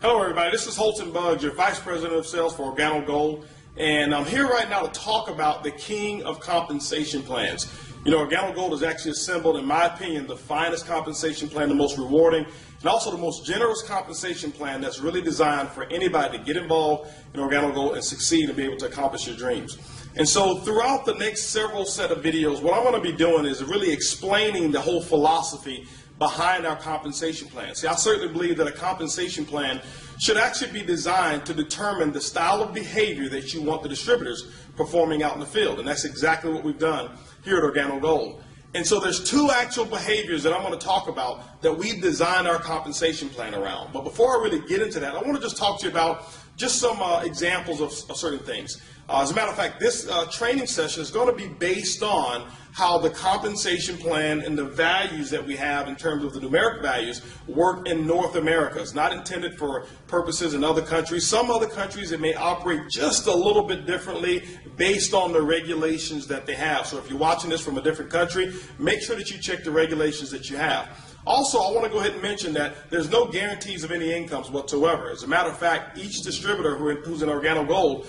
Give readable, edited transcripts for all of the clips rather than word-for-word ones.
Hello everybody, this is Holton Buggs, your Vice President of Sales for Organo Gold, and I'm here right now to talk about the king of compensation plans. You know, Organo Gold has actually assembled, in my opinion, the finest compensation plan, the most rewarding, and also the most generous compensation plan that's really designed for anybody to get involved in Organo Gold and succeed and be able to accomplish your dreams. And so throughout the next several set of videos, what I'm going to be doing is really explaining the whole philosophy behind our compensation plan. See, I certainly believe that a compensation plan should actually be designed to determine the style of behavior that you want the distributors performing out in the field. And that's exactly what we've done here at Organo Gold. And so there's two actual behaviors that I'm going to talk about that we've designed our compensation plan around. But before I really get into that, I want to just talk to you about just some examples of certain things. As a matter of fact, this training session is going to be based on how the compensation plan and the values that we have in terms of the numeric values work in North America. It's not intended for purposes in other countries. Some other countries, it may operate just a little bit differently based on the regulations that they have. So if you're watching this from a different country, make sure that you check the regulations that you have. Also, I want to go ahead and mention that there's no guarantees of any incomes whatsoever. As a matter of fact, each distributor who's in Organo Gold,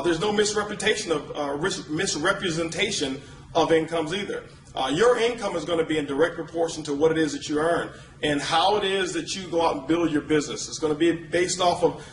there's no misrepresentation of incomes either. Your income is going to be in direct proportion to what it is that you earn and how it is that you go out and build your business. It's going to be based off of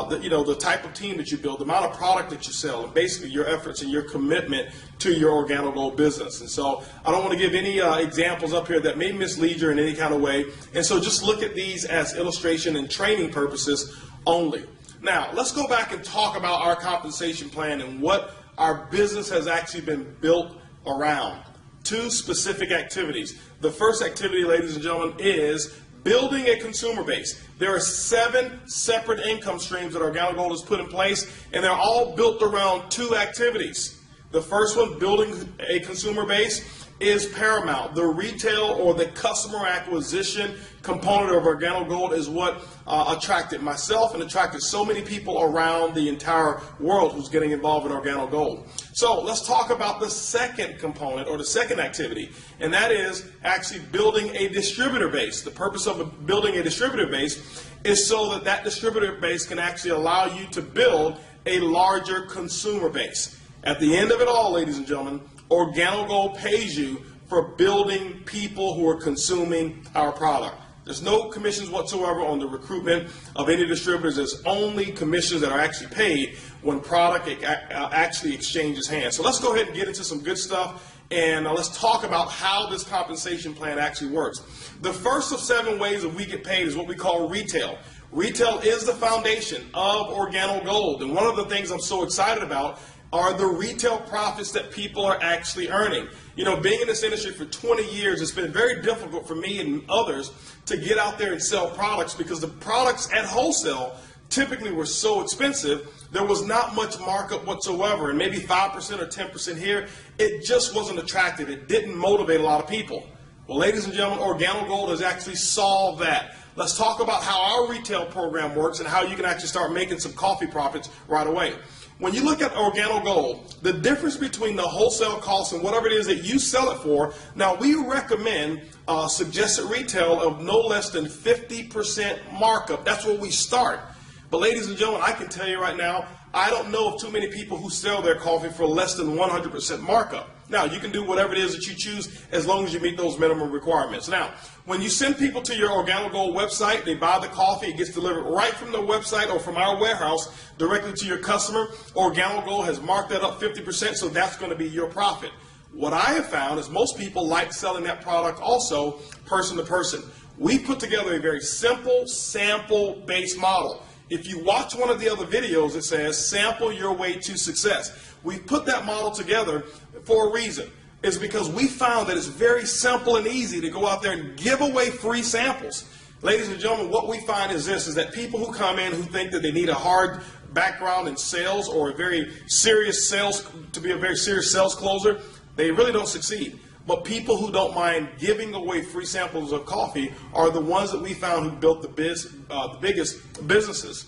the type of team that you build, the amount of product that you sell, and basically your efforts and your commitment to your Organo Gold business. And so I don't want to give any examples up here that may mislead you in any kind of way. And so just look at these as illustration and training purposes only. Now, let's go back and talk about our compensation plan and what our business has actually been built around. Two specific activities. The first activity, ladies and gentlemen, is building a consumer base. There are 7 separate income streams that Organo Gold has put in place, and they're all built around 2 activities. The first one, building a consumer base, is paramount. The retail or the customer acquisition component of Organo Gold is what attracted myself and attracted so many people around the entire world who's getting involved in Organo Gold. So let's talk about the second component or the second activity, and that is actually building a distributor base. The purpose of building a distributor base is so that that distributor base can actually allow you to build a larger consumer base. At the end of it all, ladies and gentlemen, Organo Gold pays you for building people who are consuming our product. There's no commissions whatsoever on the recruitment of any distributors. There's only commissions that are actually paid when product actually exchanges hands. So let's go ahead and get into some good stuff, and let's talk about how this compensation plan actually works. The first of 7 ways that we get paid is what we call retail. Retail is the foundation of Organo Gold, and one of the things I'm so excited about are the retail profits that people are actually earning. You know, being in this industry for 20 years, it's been very difficult for me and others to get out there and sell products because the products at wholesale typically were so expensive, there was not much markup whatsoever, and maybe 5% or 10% here. It just wasn't attractive. It didn't motivate a lot of people. Well, ladies and gentlemen, Organo Gold has actually solved that. Let's talk about how our retail program works and how you can actually start making some coffee profits right away. When you look at Organo Gold, the difference between the wholesale cost and whatever it is that you sell it for, now we recommend suggested retail of no less than 50% markup. That's where we start. But ladies and gentlemen, I can tell you right now, I don't know of too many people who sell their coffee for less than 100% markup. Now, you can do whatever it is that you choose as long as you meet those minimum requirements. Now, when you send people to your Organo Gold website, they buy the coffee, it gets delivered right from the website or from our warehouse directly to your customer. Organo Gold has marked that up 50%, so that's going to be your profit. What I have found is most people like selling that product also person to person. We put together a very simple sample-based model. If you watch one of the other videos, it says sample your way to success. We put that model together for a reason. It's because we found that it's very simple and easy to go out there and give away free samples. Ladies and gentlemen, what we find is this, is that people who come in who think that they need a hard background in sales or a very serious sales, to be a very serious sales closer, they really don't succeed. But people who don't mind giving away free samples of coffee are the ones that we found who built the biggest businesses.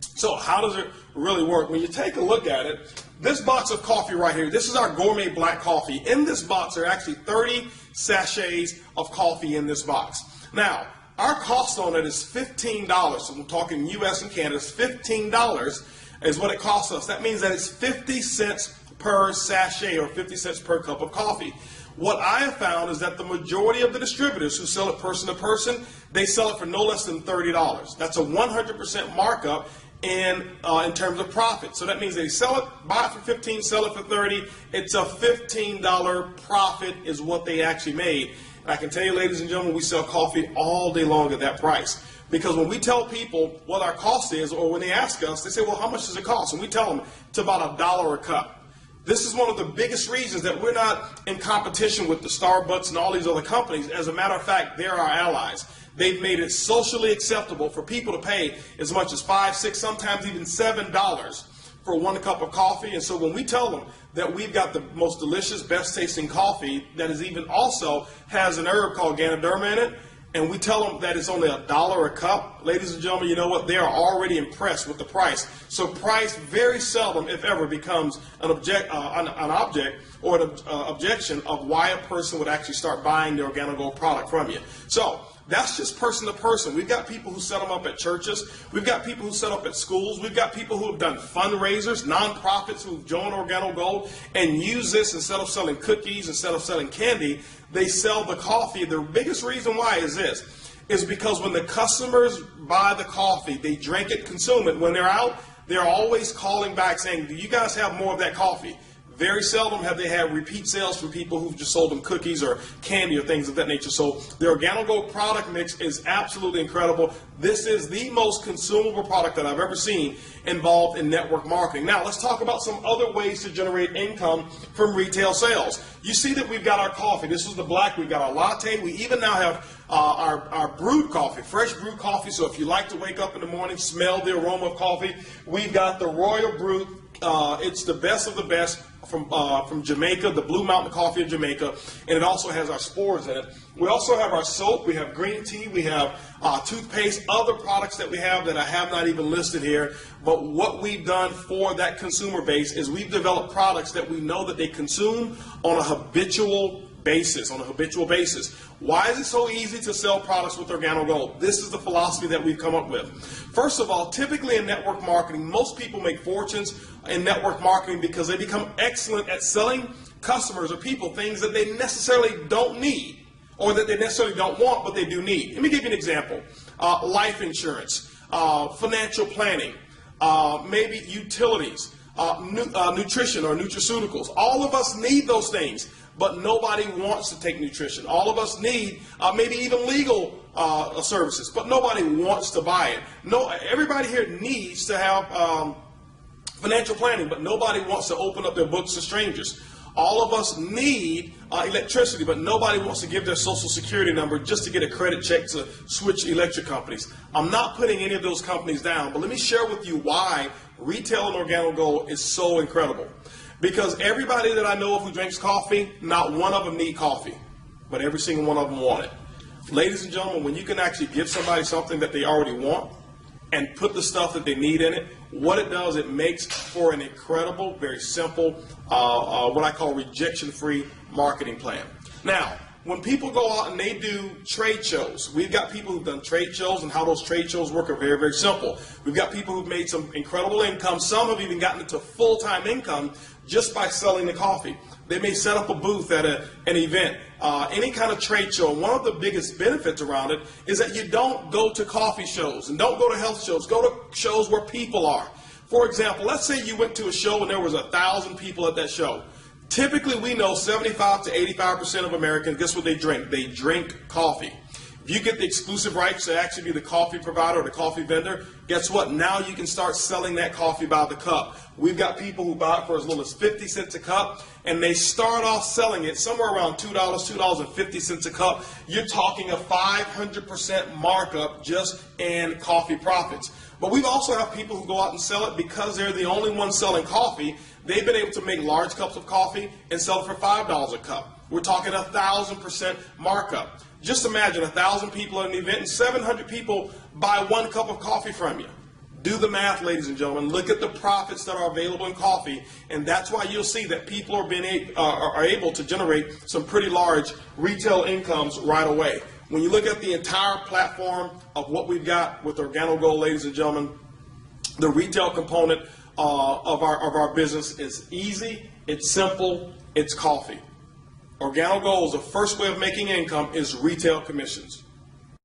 So how does it really work? When you take a look at it, this box of coffee right here, this is our gourmet black coffee. In this box, there are actually 30 sachets of coffee in this box. Now, our cost on it is $15. So we're talking U.S. and Canada. It's $15 is what it costs us. That means that it's 50 cents per sachet or 50 cents per cup of coffee. What I have found is that the majority of the distributors who sell it person to person, they sell it for no less than $30. That's a 100% markup in terms of profit. So that means they sell it, buy it for 15, sell it for 30. It's a $15 profit is what they actually made. And I can tell you, ladies and gentlemen, we sell coffee all day long at that price. Because when we tell people what our cost is, or when they ask us, they say, well, how much does it cost? And we tell them it's about $1 a cup. This is one of the biggest reasons that we're not in competition with the Starbucks and all these other companies. As a matter of fact, they're our allies. They've made it socially acceptable for people to pay as much as $5, $6, sometimes even $7 for 1 cup of coffee. And so when we tell them that we've got the most delicious, best tasting coffee that is even also has an herb called Ganoderma in it, and we tell them that it's only $1 a cup, ladies and gentlemen, you know what? They are already impressed with the price. So price very seldom, if ever, becomes an object or an objection of why a person would actually start buying the Organo Gold product from you. So that's just person to person. We've got people who set them up at churches. We've got people who set up at schools. We've got people who have done fundraisers, nonprofits who've joined Organo Gold and use this instead of selling cookies, instead of selling candy. They sell the coffee. The biggest reason why is this, is because when the customers buy the coffee, they drink it, consume it. When they're out, they're always calling back saying, do you guys have more of that coffee? Very seldom have they had repeat sales from people who've just sold them cookies or candy or things of that nature. So the Organo Gold product mix is absolutely incredible. This is the most consumable product that I've ever seen involved in network marketing. Now let's talk about some other ways to generate income from retail sales. You see that we've got our coffee. This is the black. We've got our latte. We even now have our brewed coffee, fresh brewed coffee. So if you like to wake up in the morning, smell the aroma of coffee, we've got the Royal Brew. It's the best of the best from Jamaica, the Blue Mountain Coffee of Jamaica, and it also has our spores in it. We also have our soap, we have green tea, we have toothpaste, other products that we have that I have not even listed here. But what we've done for that consumer base is we've developed products that we know that they consume on a habitual basis. Why is it so easy to sell products with Organo Gold? This is the philosophy that we've come up with. First of all, typically in network marketing, most people make fortunes in network marketing because they become excellent at selling customers or people things that they necessarily don't need or that they necessarily don't want, but they do need. Let me give you an example. Life insurance, financial planning, maybe utilities, nutrition or nutraceuticals. All of us need those things. But nobody wants to take nutrition. All of us need maybe even legal services, but nobody wants to buy it. No, everybody here needs to have financial planning, but nobody wants to open up their books to strangers. All of us need electricity, but nobody wants to give their social security number just to get a credit check to switch electric companies. I'm not putting any of those companies down, but let me share with you why retail and Organo Gold is so incredible. Because everybody that I know of who drinks coffee, not one of them need coffee, but every single one of them want it. Ladies and gentlemen, when you can actually give somebody something that they already want and put the stuff that they need in it, what it does, it makes for an incredible, very simple, what I call rejection-free marketing plan. Now, when people go out and they do trade shows, we've got people who've done trade shows, and how those trade shows work are very, very simple. We've got people who've made some incredible income. Some have even gotten into full-time income just by selling the coffee. They may set up a booth at an event, any kind of trade show. One of the biggest benefits around it is that you don't go to coffee shows and don't go to health shows. Go to shows where people are. For example, let's say you went to a show and there was 1,000 people at that show. Typically, we know 75 to 85% of Americans, guess what they drink? They drink coffee. If you get the exclusive rights to actually be the coffee provider or the coffee vendor, guess what? Now you can start selling that coffee by the cup. We've got people who buy it for as little as 50 cents a cup, and they start off selling it somewhere around $2, $2.50 a cup. You're talking a 500% markup just in coffee profits. But we also have people who go out and sell it because they're the only ones selling coffee. They've been able to make large cups of coffee and sell it for $5 a cup. We're talking 1,000% markup. Just imagine 1,000 people at an event and 700 people buy 1 cup of coffee from you. Do the math, ladies and gentlemen. Look at the profits that are available in coffee, and that's why you'll see that people are able to generate some pretty large retail incomes right away. When you look at the entire platform of what we've got with Organo Gold, ladies and gentlemen, the retail component of our business is easy, it's simple, it's coffee. Organo Gold's the first way of making income is retail commissions.